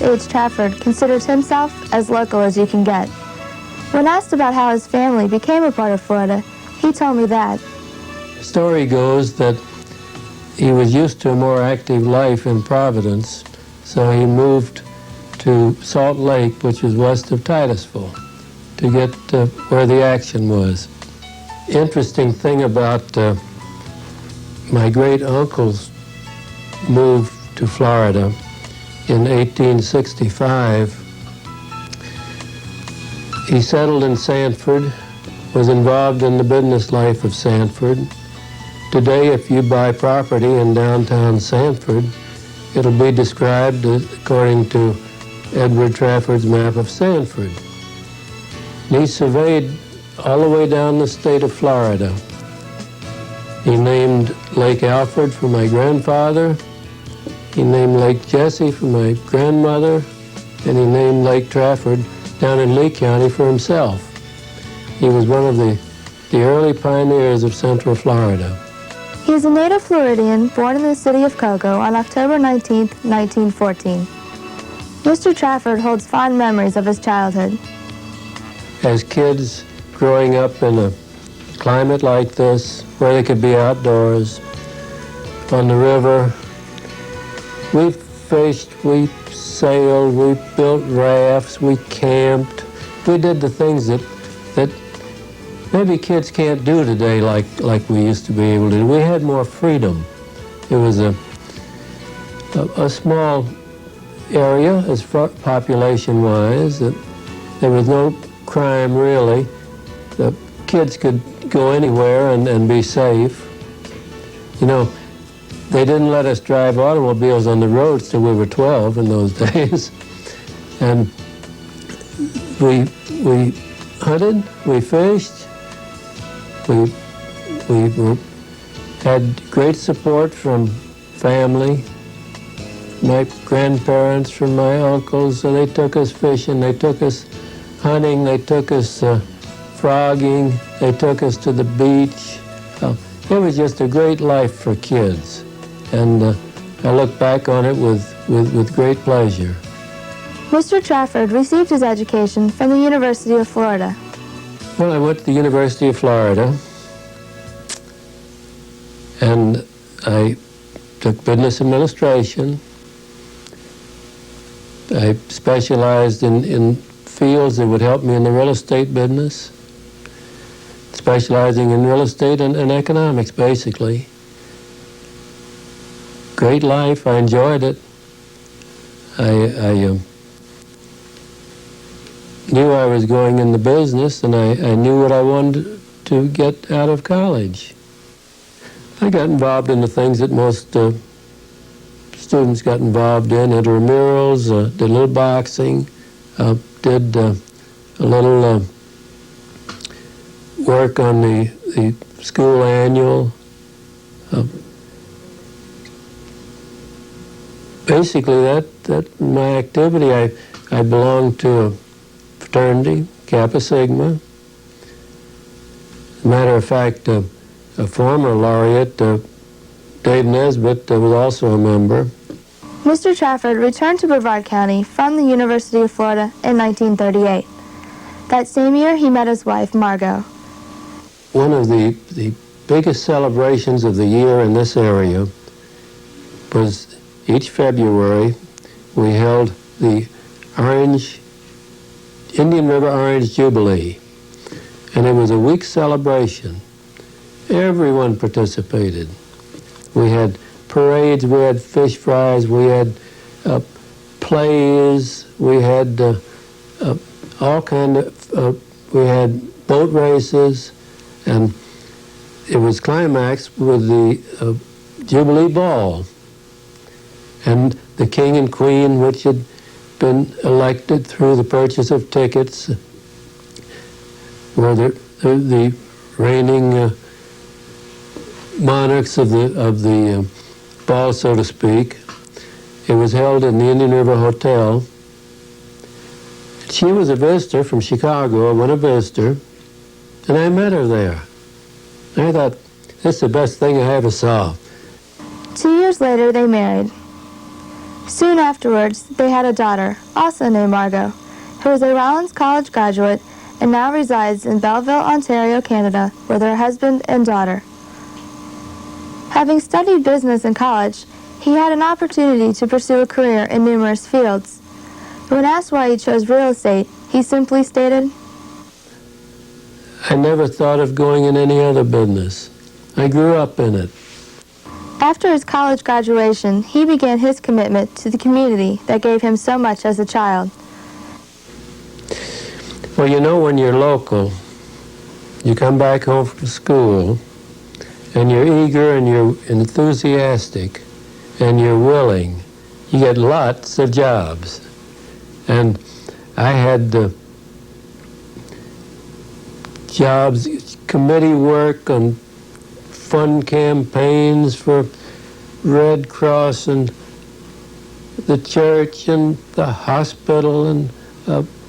H. Trafford considers himself as local as you can get. When asked about how his family became a part of Florida, he told me that. The story goes that he was used to a more active life in Providence, so he moved to Salt Lake, which is west of Titusville, to get where the action was. Interesting thing about my great uncle's move to Florida in 1865. He settled in Sanford, was involved in the business life of Sanford. Today, if you buy property in downtown Sanford, it'll be described according to Edward Trafford's map of Sanford. And he surveyed all the way down the state of Florida. He named Lake Alfred for my grandfather. He named Lake Jessie for my grandmother. And he named Lake Trafford down in Lee County for himself. He was one of the early pioneers of Central Florida. He is a native Floridian born in the city of Cocoa on October 19, 1914. Mr. Trafford holds fond memories of his childhood. As kids growing up in a climate like this, where they could be outdoors, on the river, we fished, we sailed, we built rafts, we camped. We did the things that maybe kids can't do today like we used to be able to do. We had more freedom. It was a small area as far population-wise. There was no crime really. The kids could go anywhere and be safe. You know, they didn't let us drive automobiles on the roads till we were 12 in those days. And we hunted, we fished, we had great support from family, my grandparents, from my uncles. So they took us fishing, they took us hunting, they took us frogging, they took us to the beach. It was just a great life for kids. And I look back on it with great pleasure. Mr. Trafford received his education from the University of Florida. Well, I went to the University of Florida, and I took business administration. I specialized in fields that would help me in the real estate business, specializing in real estate and economics, basically. Great life, I enjoyed it. I knew I was going in the business, and I knew what I wanted to get out of college. I got involved in the things that most students got involved in, intramurals, did a little boxing, did a little work on the school annual. Basically, that my activity. I belonged to a fraternity, Kappa Sigma. As a matter of fact, a former laureate, Dave Nesbitt, was also a member. Mr. Trafford returned to Brevard County from the University of Florida in 1938. That same year, he met his wife, Margot. One of the biggest celebrations of the year in this area was each February we held the Indian River Orange Jubilee, and it was a week celebration. Everyone participated. We had parades, we had fish fries, we had plays, we had all kind of, we had boat races, and it was climaxed with the Jubilee Ball. And the King and Queen, which had been elected through the purchase of tickets, were the reigning monarchs of the ball, so to speak. It was held in the Indian River Hotel. She was a visitor from Chicago, I went a visitor, and I met her there. I thought, this is the best thing I ever saw. 2 years later, they married. Soon afterwards, they had a daughter, also named Margot, who is a Rollins College graduate and now resides in Belleville, Ontario, Canada, with her husband and daughter. Having studied business in college, he had an opportunity to pursue a career in numerous fields. When asked why he chose real estate, he simply stated, I never thought of going in any other business. I grew up in it. After his college graduation, he began his commitment to the community that gave him so much as a child. Well, you know, when you're local, you come back home from school, and you're eager and you're enthusiastic and you're willing, you get lots of jobs. And I had jobs, committee work on fund campaigns for Red Cross and the church and the hospital and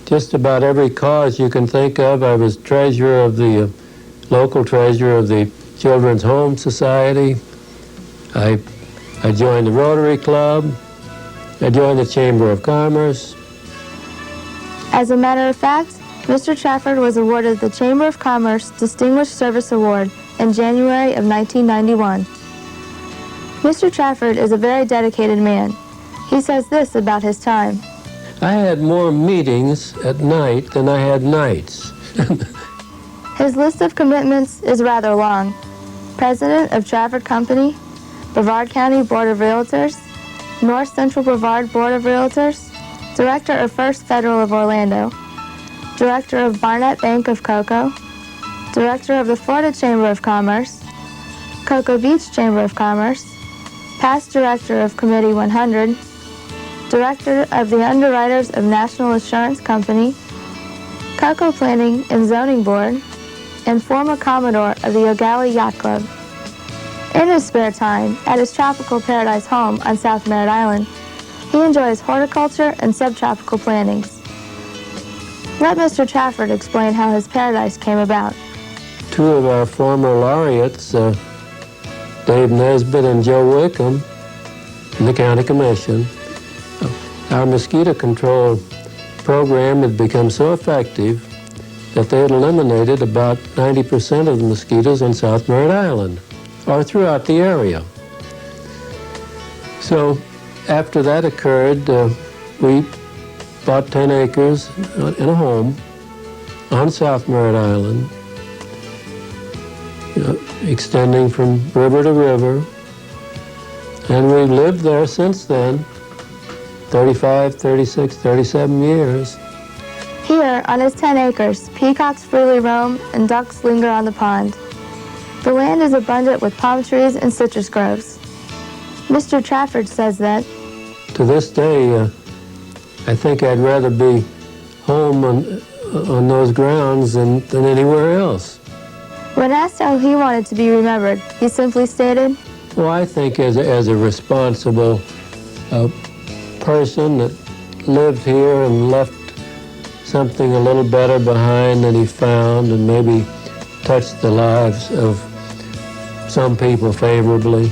just about every cause you can think of. I was treasurer of the local treasurer of the Children's Home Society. I joined the Rotary Club. I joined the Chamber of Commerce. As a matter of fact, Mr. Trafford was awarded the Chamber of Commerce Distinguished Service Award in January of 1991. Mr. Trafford is a very dedicated man. He says this about his time. I had more meetings at night than I had nights. His list of commitments is rather long. President of Trafford Company, Brevard County Board of Realtors, North Central Brevard Board of Realtors, Director of First Federal of Orlando, Director of Barnett Bank of Cocoa, Director of the Florida Chamber of Commerce, Cocoa Beach Chamber of Commerce, past Director of Committee 100, Director of the Underwriters of National Assurance Company, Cocoa Planning and Zoning Board, and former Commodore of the Ogali Yacht Club. In his spare time, at his tropical paradise home on South Merritt Island, he enjoys horticulture and subtropical plantings. Let Mr. Trafford explain how his paradise came about. Two of our former laureates, Dave Nesbitt and Joe Wickham, in the county commission, our mosquito control program had become so effective that they had eliminated about 90% of the mosquitoes on South Merritt Island, or throughout the area. So after that occurred, we bought 10 acres in a home on South Merritt Island, extending from river to river, and we've lived there since then, 35, 36, 37 years. Here, on his 10 acres, peacocks freely roam and ducks linger on the pond. The land is abundant with palm trees and citrus groves. Mr. Trafford says that, to this day, I think I'd rather be home on those grounds than anywhere else. When asked how he wanted to be remembered, he simply stated, well, I think as a responsible person that lived here and left something a little better behind than he found, and maybe touched the lives of some people favorably.